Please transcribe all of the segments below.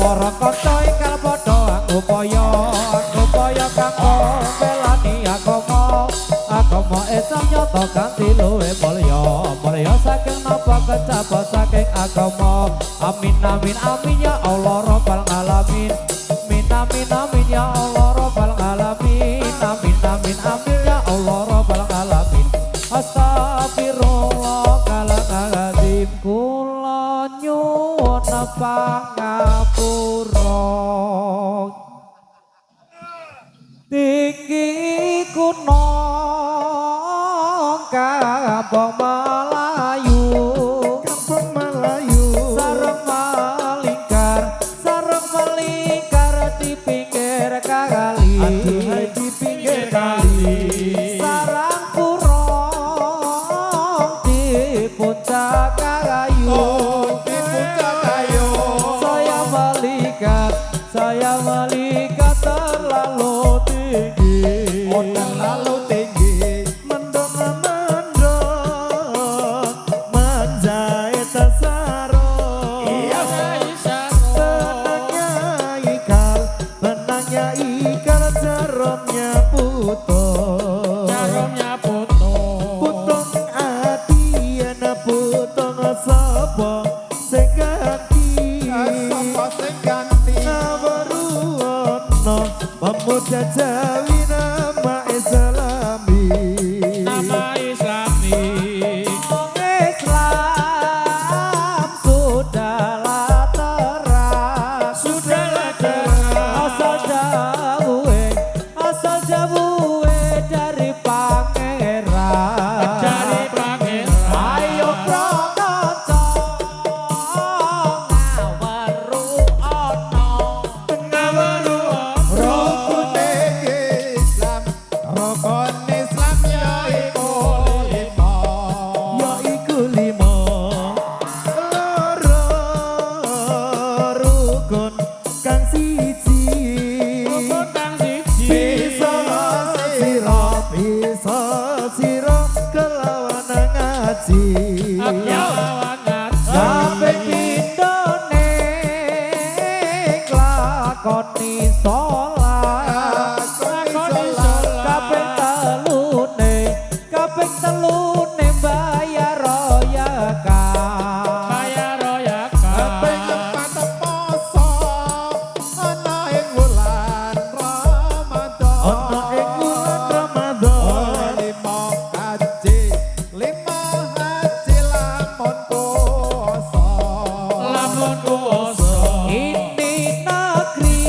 Para kanca ingkang padha upaya kanggo melani agama Islam nyata kanthi luwih mulya saking napa kecapa saking agama. Amin amin amin ya Allah rabbal alamin. Amin amin ya Allah rabbal alamin. Amin amin amin ya Allah rabbal alamin. Astagfirullahaladzim kula nyuwun pangapura tinggi kuno kampung Melayu sareng melingkar di pinggir kali sarang kurang di puncak kayu saya melihat terlalu tinggi mendong menjahit sarung benangnya ikal jarumnya putung hati anak putung sapa sing ganti pemuda Jawi nama Islami Islam sudahlah terang asal jauhe dari pangeran ayo prokonco sampai pindone lakoni sholat kaping telune bayar royaka kaping tepat poso ana ing wulan Ramadan lima haji lamun puasa ini negeri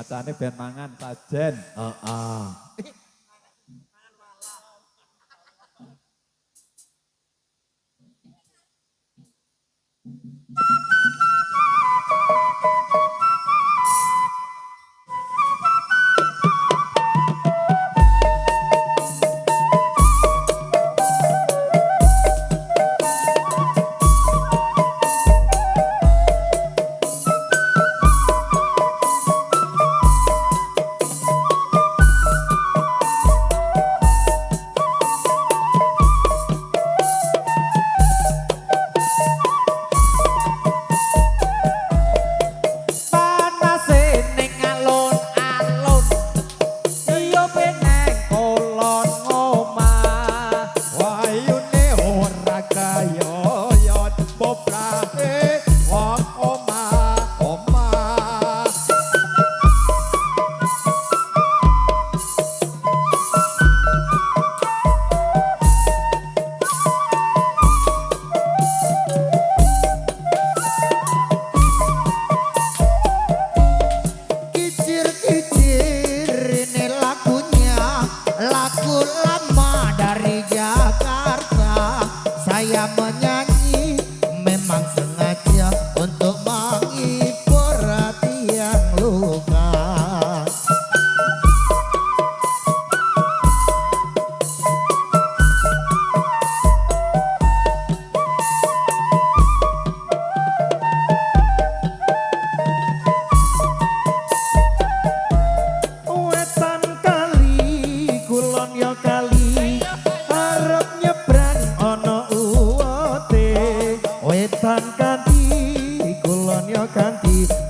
macane ben mangan sajen. Heeh.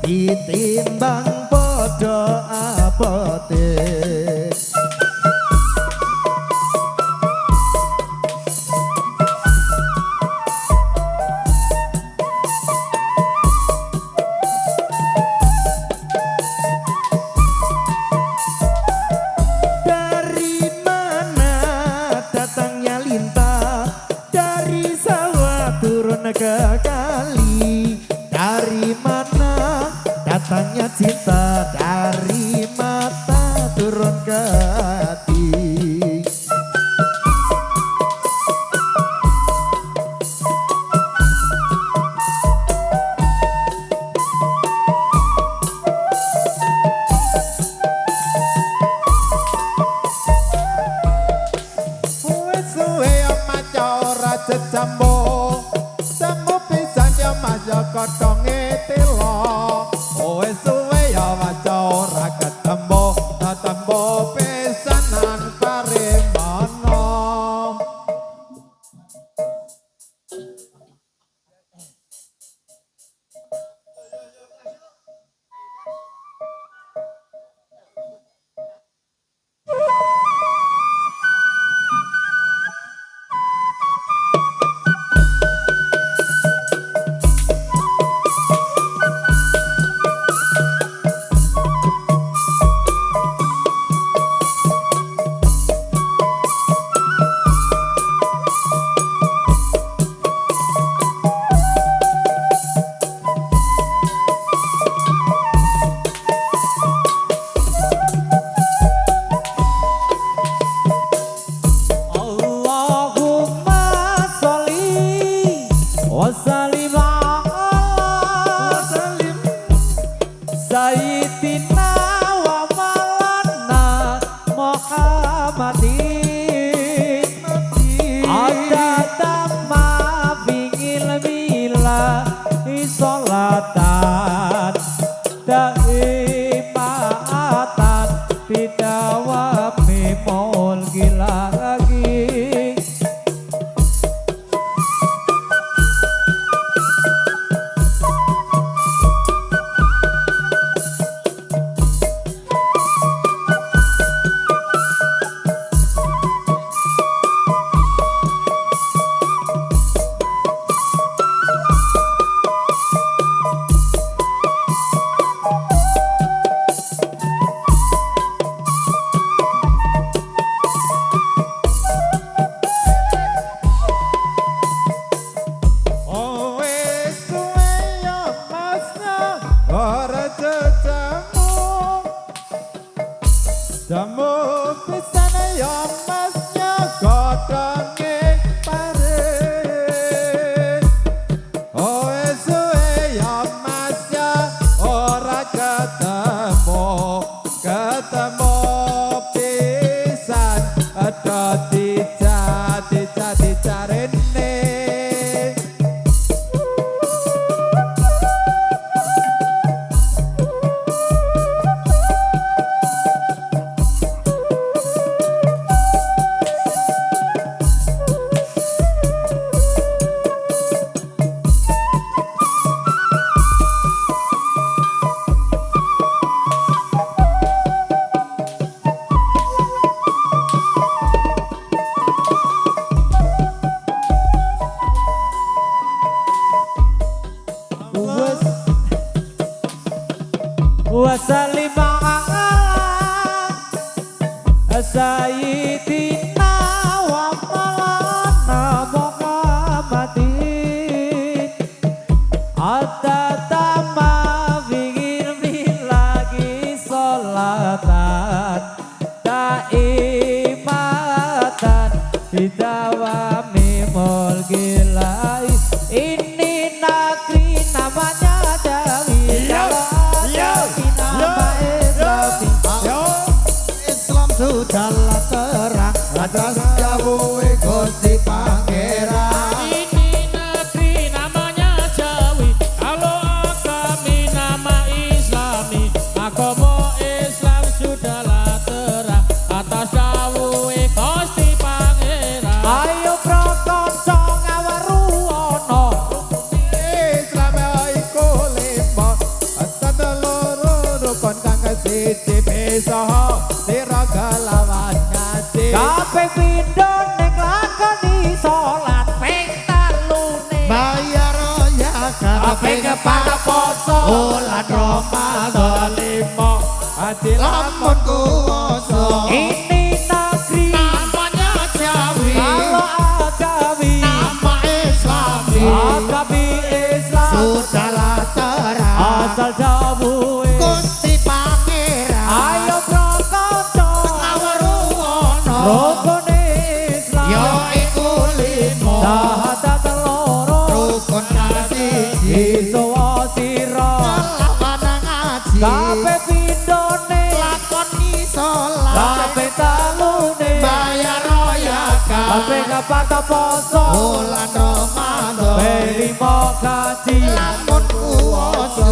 Ditimbang podo abote. Dari mana datangnya lintah, dari sawah turun ke kali. Dari mana datangnya cinta, dari mata turun ke hati. Suwe yo maca ora jejambo, semu pisan yo maca kotonge telo. Suwe yo maca ora ketembo, tembo pisanan parimana. Sayyidina wa maulana Muhammadin ada tamma bingil mila isolatan daimatan bidawami maul gila lagi. Jamu pisan ya masnya godhonge pare. Oe suwe ya masnya ora ketemu pisan ada dicarene. Wasalima Sayyidina wa Maulana Muhammadin At-tatama bingin bilagi sholatan Daimatan Bidawami mulgilai Ini negeri namanya Jawi Islam sudahlah terang atas jauh Gusti Pangeran. Ini negeri namanya Jawi, kalau agami nama Islami, agama Islam sudahlah terang atas dawuh Gusti Pangeran. Ayo prakonco ngawaruwono Islam iku lima satu loro rukun kang siji bisa sira kelawan ngaji. kabeh pindho ning lakoni salat ping telune Bayar ya kabeh kepada poso Bulan Ramadan lima hati lamun kuwasa ini negeri Namanya Jawi, kalau agawi nama Islami agawi Islam sudahlah terang asal jauh Gusti Pangeran. ayo prakonco Ngawaruwono rukun Islam ya iku limo syahadat loro rukun kang siji iso sira lawan ngaji kabeh pindhone lakoni salat kabeh talune bayar kabeh royakan kapata poso bulan Ramadan pelimo kaji lamun kuwasa.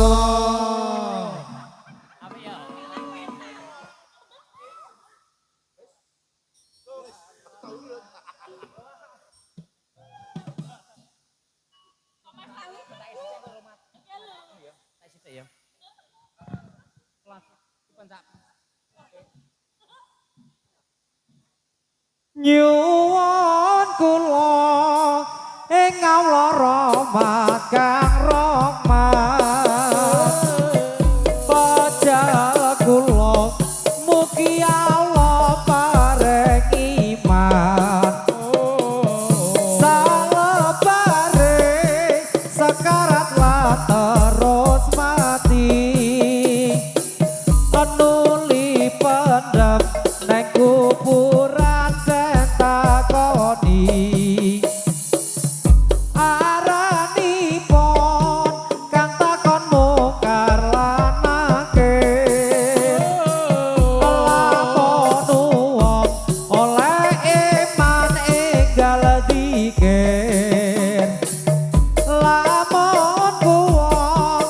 nyuwun kula ing Allah rahmat kang rahmat pajak kula mugi Allah paring iman salebare sekarat lan terus mati nuli pendem nang kuburan takoni aranipun kang takon mungkar lan nakir lamun wong oleh iman enggal dikir lamun wong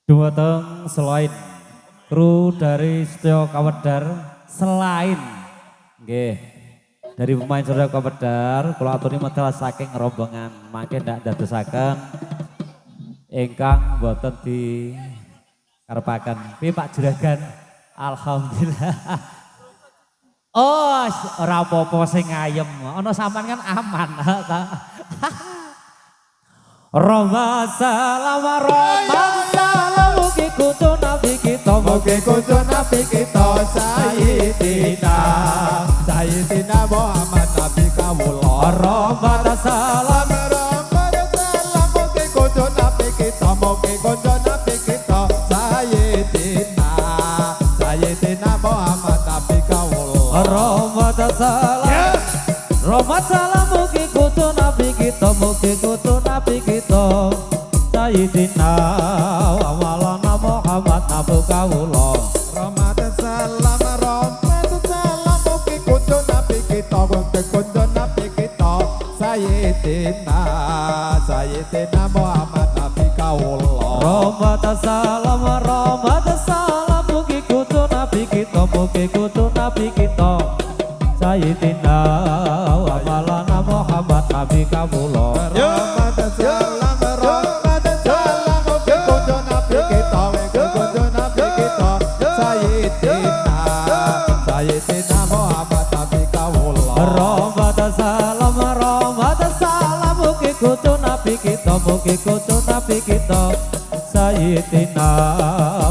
Dumateng selain kru dari Setyo Kawedar selain nggih dari pemain Setyo Kawedar kula aturi medal saking rombongan mangke ndak dadosaken ingkang boten di karepaken. Piye Pak Juragan? Alhamdulillah. Oh, ora apa-apa sing ayem. Ana sampean kan aman. Roma salam mugi kudu nabi kita Mugi kudu nabi kita Sayyidina Sayyidina Muhammad Nabi kawula Roma salam Mugi kudu nabi kita Mugi kudu nabi kita Sayyidina Sayyidina Muhammad Nabi kawula Roma salam mugi kudu nabi kita mugi kudu nabi kita Sayyidina wa maulana Muhammad Nabi kawula Rahmatan salam Mugi kudu nabi kita Mugi kudu nabi kita Sayyidina Sayyidina Muhammad Nabi kawula Rahmatan salam mugi kudu nabi kita mugi kudu nabi kita Sayyidina wa maulana Muhammad Nabi kawula Rahmatan salam Mugi kudu nabi kita Mugi kudu nabi kita Sayyidina Sayyidina Muhammad Nabi kawula Rahmatan salam mugi kudu nabi kita mugi kudu nabi kita Sayyidina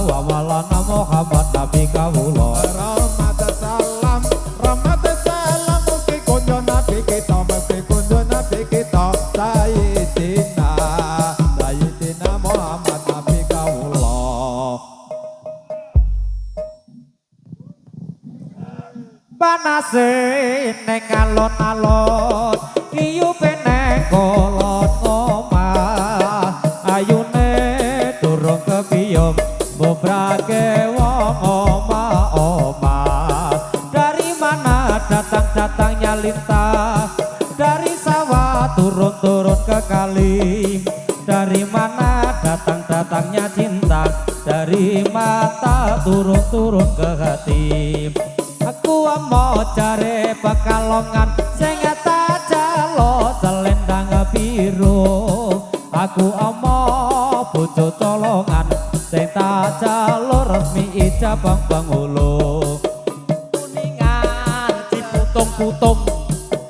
wa maulana Muhammad Nabi kawula Rahmatan salam Mugi kudu nabi kita Mugi kudu nabi kita Sayyidina Sayyidina Muhammad Nabi kawula panase ning alon-alon kiyupe ning kolon omah ayune durung kepiyum bobrake wong omah dari mana datang-datangnya lintah dari sawah turun-turun ke kali dari mana datang-datangnya cinta dari mata turun-turun ke hati aku mau cari pekalongan sing tak jalo selendang biru aku mau bojo colongan sing tak jalo resmi ijabang penghulu kuningan diputung-putung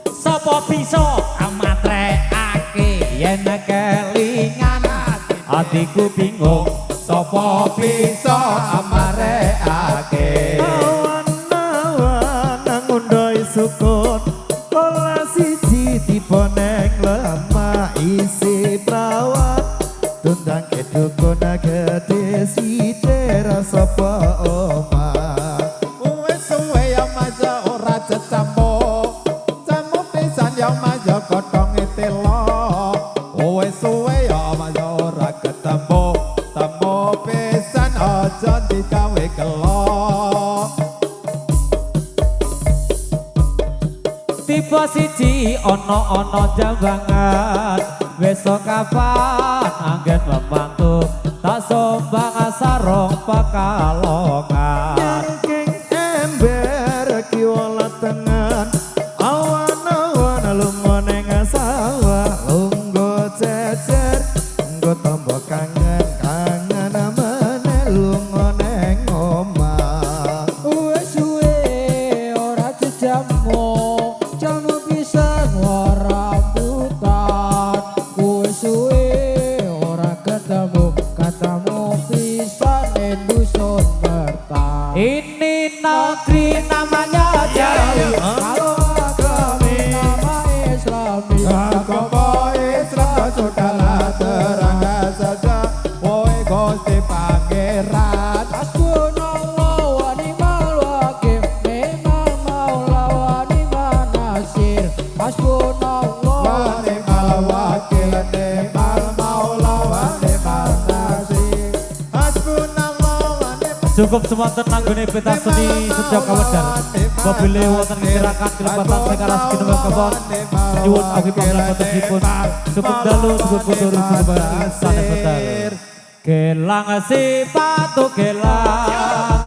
sapa bisa amatrekake yen kelingan atiku bingung sapa bisa amarekake sukun pola siji diponeng lemah isi prawan tundang kedukun gede side rasa omah Uwe suwe yang maja ora cecampo Camu pisan yang maja kodong itilo Uwe suwe yang maja ora ketempo Temu pisan ojo digawe gelo tiba siji ono jambangan besok kapan anggen membantu tak sombang sarong pekalongan nyangking ember kiwala tengan awan-awan lungoneng sawah lunggo cecer nggo tombo kangen amene lungoneng omah wes suwe ora jejamu jamu bisa ora rambutan wes suwe ora ketemu bisa dusun bertahan ini negeri namanya Jawi kalau agama nama Islami Agama Islam sudahlah terang saja Woy Gusti Pangeran Hasbunallah wa ni'mal wakil ni'mal maula wa ni'mal nasir Hasbunallah Wa ni'mal wakil ni'mal maula wa ni'mal nasir Hasbunallah wa ni'mal cukup semanten nanggone peta seni Setyo Kawedar Babile wonten gerakan kelebatan sing aras kinembang kebon nyuwun agi panggilan botenipun cukup dalu cukup puturi cukup sanes wedal Gelang si patu gelang